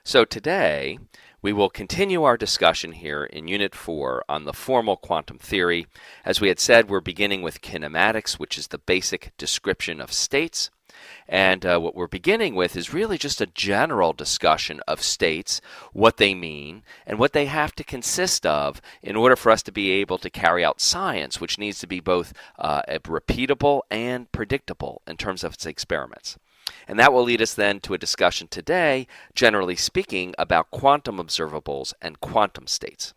So today, we will continue our discussion here in Unit 4 on the formal quantum theory. As we had said, we're beginning with kinematics, which is the basic description of states. And what we're beginning with is really just a general discussion of states, what they mean, and what they have to consist of in order for us to be able to carry out science, which needs to be both repeatable and predictable in terms of its experiments. And that will lead us then to a discussion today, generally speaking, about quantum observables and quantum states.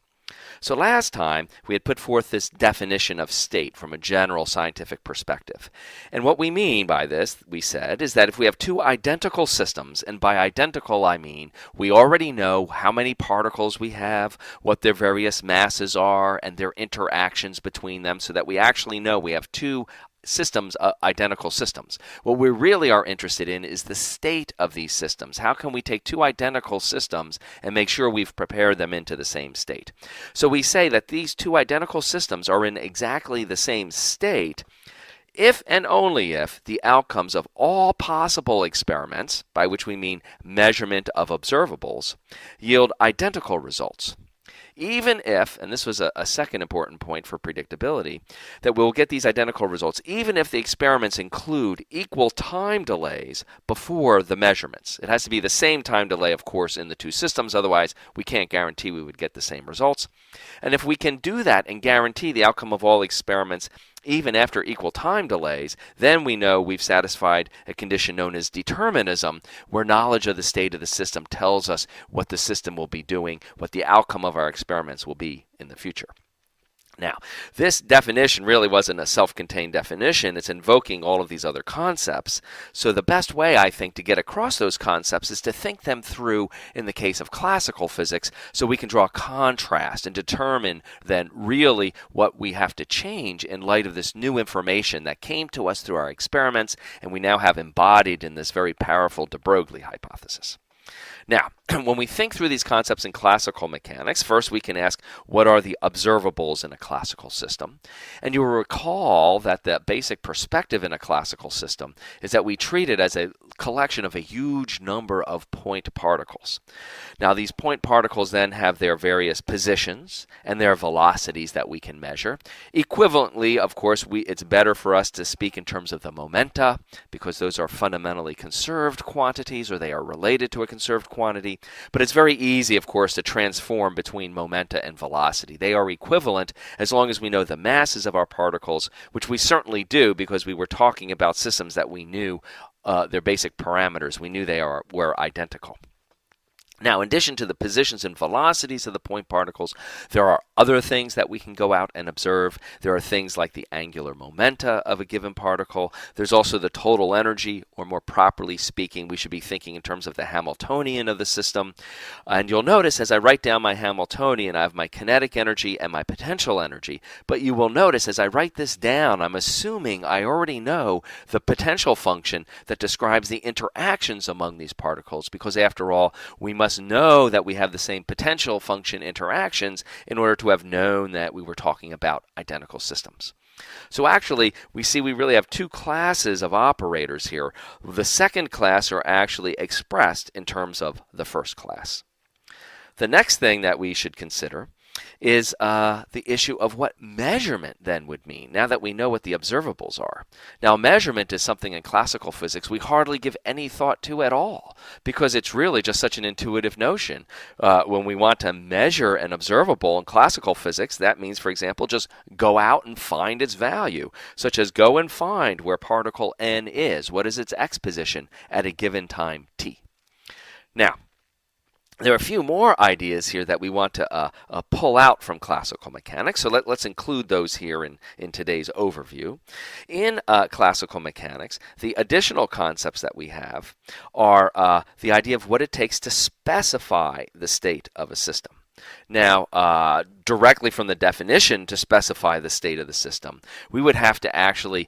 So last time, we had put forth this definition of state from a general scientific perspective. And what we mean by this, we said, is that if we have two identical systems, and by identical I mean we already know how many particles we have, what their various masses are, and their interactions between them, so that we actually know we have two systems, identical systems. What we really are interested in is the state of these systems. How can we take two identical systems and make sure we've prepared them into the same state? So we say that these two identical systems are in exactly the same state if and only if the outcomes of all possible experiments, by which we mean measurement of observables, yield identical results. Even if, and this was a second important point for predictability, that we'll get these identical results, even if the experiments include equal time delays before the measurements. It has to be the same time delay, of course, in the two systems, otherwise we can't guarantee we would get the same results. And if we can do that and guarantee the outcome of all experiments even after equal time delays, then we know we've satisfied a condition known as determinism, where knowledge of the state of the system tells us what the system will be doing, what the outcome of our experiments will be in the future. Now, this definition really wasn't a self-contained definition. It's invoking all of these other concepts. So the best way, I think, to get across those concepts is to think them through in the case of classical physics, so we can draw a contrast and determine then really what we have to change in light of this new information that came to us through our experiments and we now have embodied in this very powerful de Broglie hypothesis. Now, when we think through these concepts in classical mechanics, first we can ask, what are the observables in a classical system? And you will recall that the basic perspective in a classical system is that we treat it as a collection of a huge number of point particles. Now, these point particles then have their various positions and their velocities that we can measure. Equivalently, of course, it's better for us to speak in terms of the momenta, because those are fundamentally conserved quantities, or they are related to a conserved quantity. But it's very easy, of course, to transform between momenta and velocity. They are equivalent as long as we know the masses of our particles, which we certainly do because we were talking about systems that we knew their basic parameters. We knew they were identical. Now, in addition to the positions and velocities of the point particles, there are other things that we can go out and observe. There are things like the angular momenta of a given particle. There's also the total energy, or more properly speaking, we should be thinking in terms of the Hamiltonian of the system. And you'll notice as I write down my Hamiltonian, I have my kinetic energy and my potential energy. But you will notice as I write this down, I'm assuming I already know the potential function that describes the interactions among these particles, because after all, we must know that we have the same potential function interactions in order to have known that we were talking about identical systems. So actually, we see we really have two classes of operators here. The second class are actually expressed in terms of the first class. The next thing that we should consider is the issue of what measurement then would mean, now that we know what the observables are. Now, measurement is something in classical physics we hardly give any thought to at all, because it's really just such an intuitive notion. When we want to measure an observable in classical physics, that means, for example, just go out and find its value, such as go and find where particle n is. What is its x position at a given time t? Now, there are a few more ideas here that we want to pull out from classical mechanics, so let's include those here in today's overview. In classical mechanics, the additional concepts that we have are the idea of what it takes to specify the state of a system. Now, directly from the definition to specify the state of the system, we would have to actually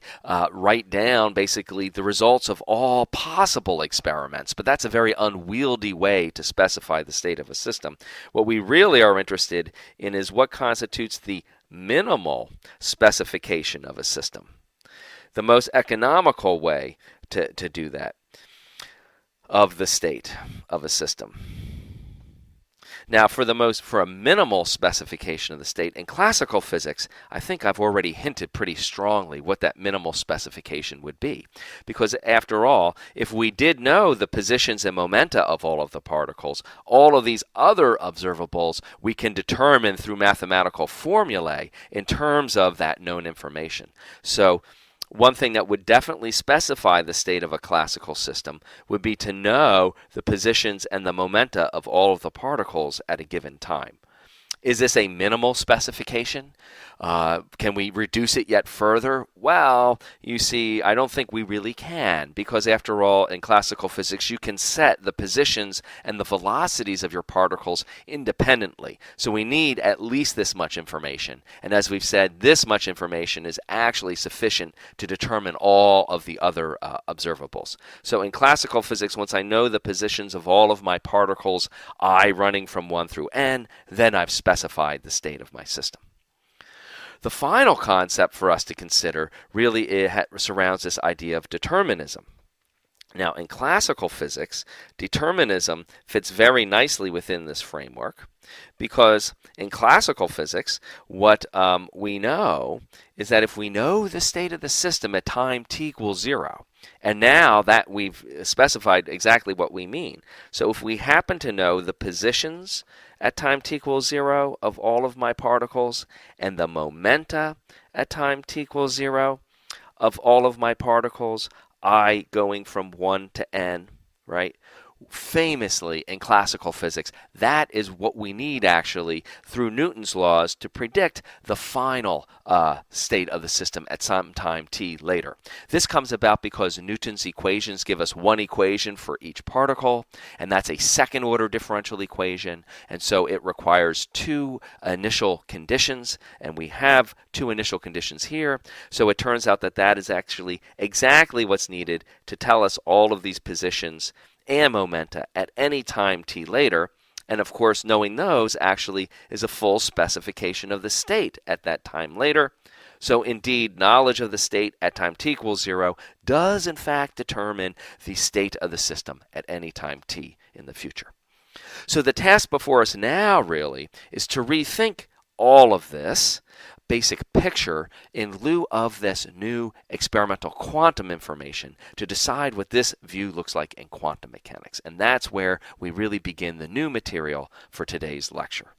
write down basically the results of all possible experiments, but that's a very unwieldy way to specify the state of a system. What we really are interested in is what constitutes the minimal specification of a system. The most economical way to do that of the state of a system. Now, for a minimal specification of the state in classical physics, I think I've already hinted pretty strongly what that minimal specification would be. Because after all, if we did know the positions and momenta of all of the particles, all of these other observables we can determine through mathematical formulae in terms of that known information. So one thing that would definitely specify the state of a classical system would be to know the positions and the momenta of all of the particles at a given time. Is this a minimal specification? Can we reduce it yet further? Well, you see, I don't think we really can, because after all, in classical physics, you can set the positions and the velocities of your particles independently. So we need at least this much information. And as we've said, this much information is actually sufficient to determine all of the other observables. So in classical physics, once I know the positions of all of my particles, I running from 1 through n, then I've specified the state of my system. The final concept for us to consider really surrounds this idea of determinism. Now, in classical physics, determinism fits very nicely within this framework because in classical physics, what we know is that if we know the state of the system at time t equals 0, and now that we've specified exactly what we mean, so if we happen to know the positions at time t equals 0 of all of my particles and the momenta at time t equals 0 of all of my particles, I going from 1 to n, right? Famously in classical physics, that is what we need actually through Newton's laws to predict the final state of the system at some time t later. This comes about because Newton's equations give us one equation for each particle, and that's a second order differential equation, and so it requires two initial conditions, and we have two initial conditions here. So it turns out that that is actually exactly what's needed to tell us all of these positions and momenta at any time t later, and of course knowing those actually is a full specification of the state at that time later. So indeed, knowledge of the state at time t equals 0 does in fact determine the state of the system at any time t in the future. So the task before us now really is to rethink all of this basic picture in lieu of this new experimental quantum information to decide what this view looks like in quantum mechanics. And that's where we really begin the new material for today's lecture.